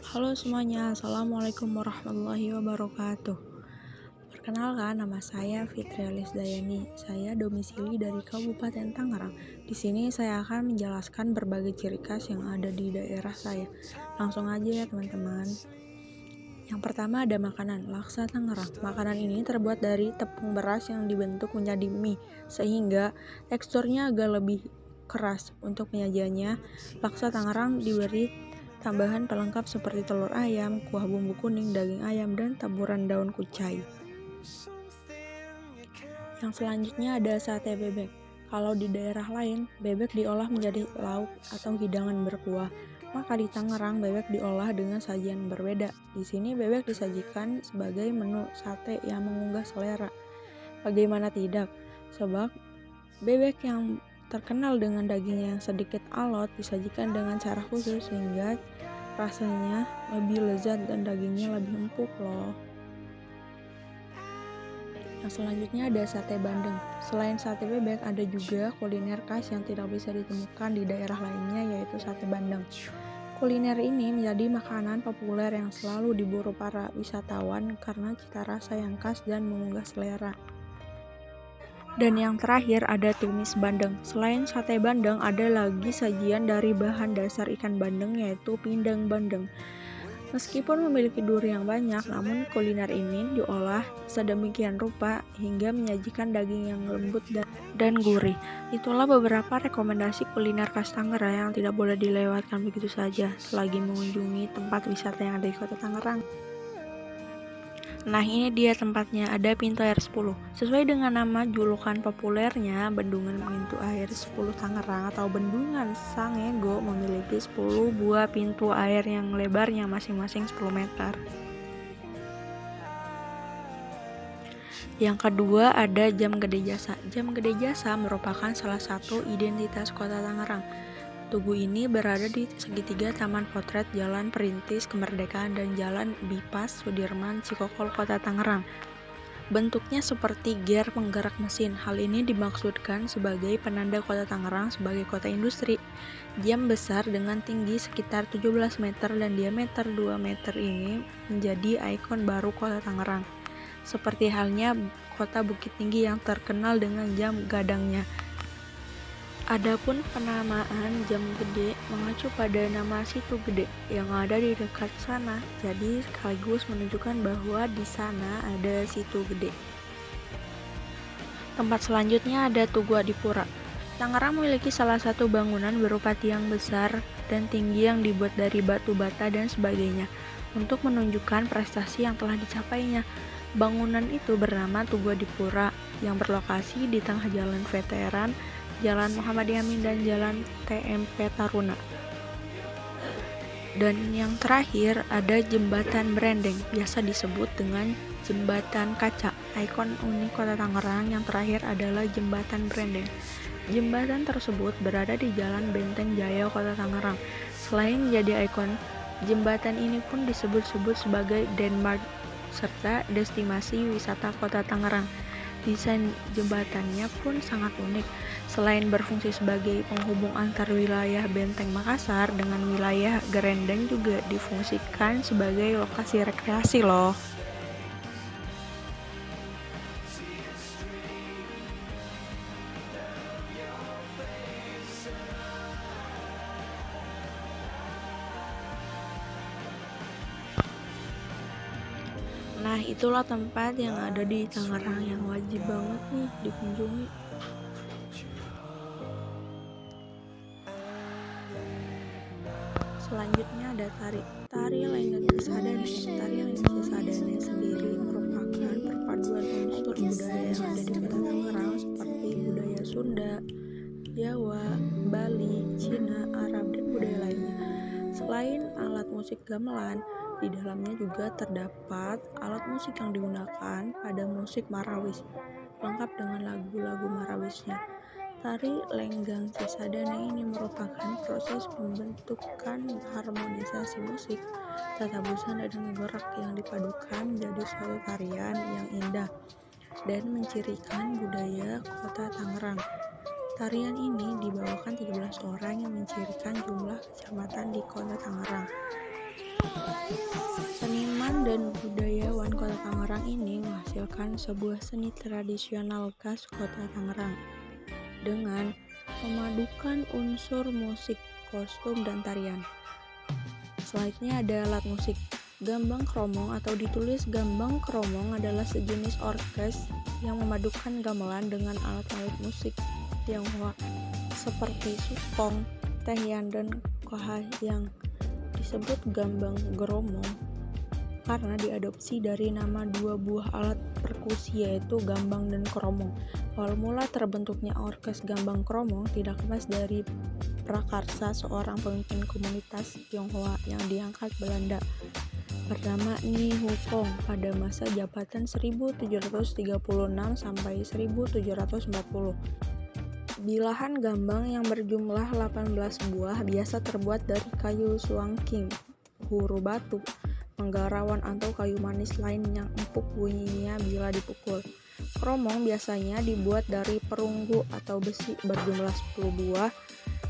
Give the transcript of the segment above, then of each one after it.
Halo semuanya, Assalamualaikum warahmatullahi wabarakatuh. Perkenalkan, nama saya Fitri Dayani. Saya domisili dari Kabupaten Tangerang. Di sini saya akan menjelaskan berbagai ciri khas yang ada di daerah saya. Langsung aja ya teman-teman. Yang pertama ada makanan, laksa Tangerang. Makanan ini terbuat dari tepung beras yang dibentuk menjadi mie, sehingga teksturnya agak lebih keras. Untuk penyajiannya, laksa Tangerang diberi tambahan pelengkap seperti telur ayam, kuah bumbu kuning, daging ayam, dan taburan daun kucai. Yang selanjutnya ada sate bebek. Kalau di daerah lain, bebek diolah menjadi lauk atau hidangan berkuah. Maka di Tangerang, bebek diolah dengan sajian berbeda. Di sini bebek disajikan sebagai menu sate yang menggugah selera. Bagaimana tidak? Sebab bebek yang terkenal dengan dagingnya yang sedikit alot disajikan dengan cara khusus sehingga rasanya lebih lezat dan dagingnya lebih empuk loh. Yang selanjutnya ada sate bandeng. Selain sate bebek, ada juga kuliner khas yang tidak bisa ditemukan di daerah lainnya, yaitu sate bandeng. Kuliner ini menjadi makanan populer yang selalu diburu para wisatawan karena cita rasa yang khas dan menggugah selera. Dan yang terakhir ada tumis bandeng. Selain sate bandeng, ada lagi sajian dari bahan dasar ikan bandeng, yaitu pindang bandeng. Meskipun memiliki duri yang banyak, namun kuliner ini diolah sedemikian rupa hingga menyajikan daging yang lembut dan gurih. Itulah beberapa rekomendasi kuliner khas Tangerang yang tidak boleh dilewatkan begitu saja selagi mengunjungi tempat wisata yang ada di Kota Tangerang. Nah, ini dia tempatnya, ada pintu air 10. Sesuai dengan nama julukan populernya, Bendungan Pintu Air 10 Tangerang atau Bendungan Sangego memiliki 10 buah pintu air yang lebarnya masing-masing 10 meter. Yang kedua ada Jam Gede Jasa. Jam Gede Jasa merupakan salah satu identitas Kota Tangerang. Tugu ini berada di segitiga Taman Potret, Jalan Perintis Kemerdekaan, dan Jalan Bypass Sudirman, Cikokol, Kota Tangerang. Bentuknya seperti gear penggerak mesin. Hal ini dimaksudkan sebagai penanda Kota Tangerang sebagai kota industri. Jam besar dengan tinggi sekitar 17 meter dan diameter 2 meter ini menjadi ikon baru Kota Tangerang. Seperti halnya kota Bukit Tinggi yang terkenal dengan jam gadangnya. Adapun penamaan Jam Gede mengacu pada nama Situ Gede yang ada di dekat sana, jadi sekaligus menunjukkan bahwa di sana ada Situ Gede. Tempat selanjutnya ada Tugu Adipura. Tangerang memiliki salah satu bangunan berupa tiang besar dan tinggi yang dibuat dari batu bata dan sebagainya untuk menunjukkan prestasi yang telah dicapainya. Bangunan itu bernama Tugu Adipura yang berlokasi di tengah Jalan Veteran, Jalan Muhammad Yamin, dan Jalan TMP Taruna. Dan yang terakhir ada Jembatan Brendeng, biasa disebut dengan Jembatan Kaca. Ikon unik Kota Tangerang yang terakhir adalah Jembatan Brendeng. Jembatan tersebut berada di Jalan Benteng Jaya, Kota Tangerang. Selain menjadi ikon, jembatan ini pun disebut-sebut sebagai landmark serta destinasi wisata Kota Tangerang. Desain jembatannya pun sangat unik. Selain berfungsi sebagai penghubung antar wilayah Benteng Makassar dengan wilayah Gerendeng, juga difungsikan sebagai lokasi rekreasi loh. Nah, itulah tempat yang ada di Tangerang yang wajib banget nih dikunjungi. Selanjutnya ada Tari Lenggeng Cisadane. Tari Lenggeng Cisadane sendiri merupakan perpaduan unsur budaya yang ada di Kota Tangerang seperti budaya Sunda, Jawa, Bali, Cina, Arab, dan budaya lainnya. Selain alat musik gamelan, di dalamnya juga terdapat alat musik yang digunakan pada musik Marawis, lengkap dengan lagu-lagu Marawisnya. Tari Lenggang Cisadane ini merupakan proses pembentukan harmonisasi musik, tata busana, dan gerak yang dipadukan menjadi suatu tarian yang indah dan mencirikan budaya Kota Tangerang. Tarian ini dibawakan 13 orang yang mencirikan jumlah kecamatan di Kota Tangerang. Seniman dan budayawan Kota Tangerang ini menghasilkan sebuah seni tradisional khas Kota Tangerang dengan memadukan unsur musik, kostum, dan tarian. Selanjutnya ada alat musik. Gambang kromong atau ditulis gambang kromong adalah sejenis orkes yang memadukan gamelan dengan alat-alat musik Tionghoa seperti sukong, tehian, dan koha yang disebut gambang kromong karena diadopsi dari nama dua buah alat perkusi yaitu gambang dan kromong. Awal mula terbentuknya orkes gambang kromong tidak lepas dari prakarsa seorang pemimpin komunitas Tionghoa yang diangkat Belanda bernama Ni Hukong pada masa jabatan 1736 sampai 1740. Bilahan gambang yang berjumlah 18 buah biasa terbuat dari kayu suangking, huru batu, menggarawan atau kayu manis lain yang empuk bunyinya bila dipukul. Kromong biasanya dibuat dari perunggu atau besi berjumlah 10 buah.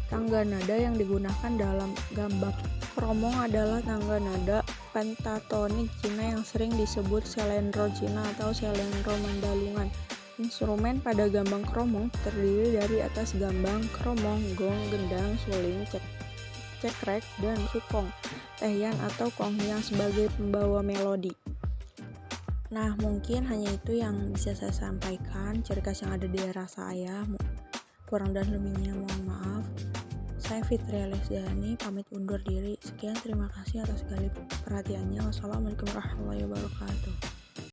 Tangga nada yang digunakan dalam gambang kromong adalah tangga nada pentatonik Cina yang sering disebut selendro Cina atau selendro Mandalungan. Instrumen pada gambang kromong terdiri dari atas gambang kromong, gong, gendang, suling, cekrek, dan sukong, tehian atau konghyang sebagai pembawa melodi. Nah, mungkin hanya itu yang bisa saya sampaikan ciri khas yang ada di daerah saya. Kurang dan lebihnya mohon maaf. Saya Fitria Lesdani pamit undur diri. Sekian, terima kasih atas segala perhatiannya. Wassalamualaikum warahmatullahi wabarakatuh.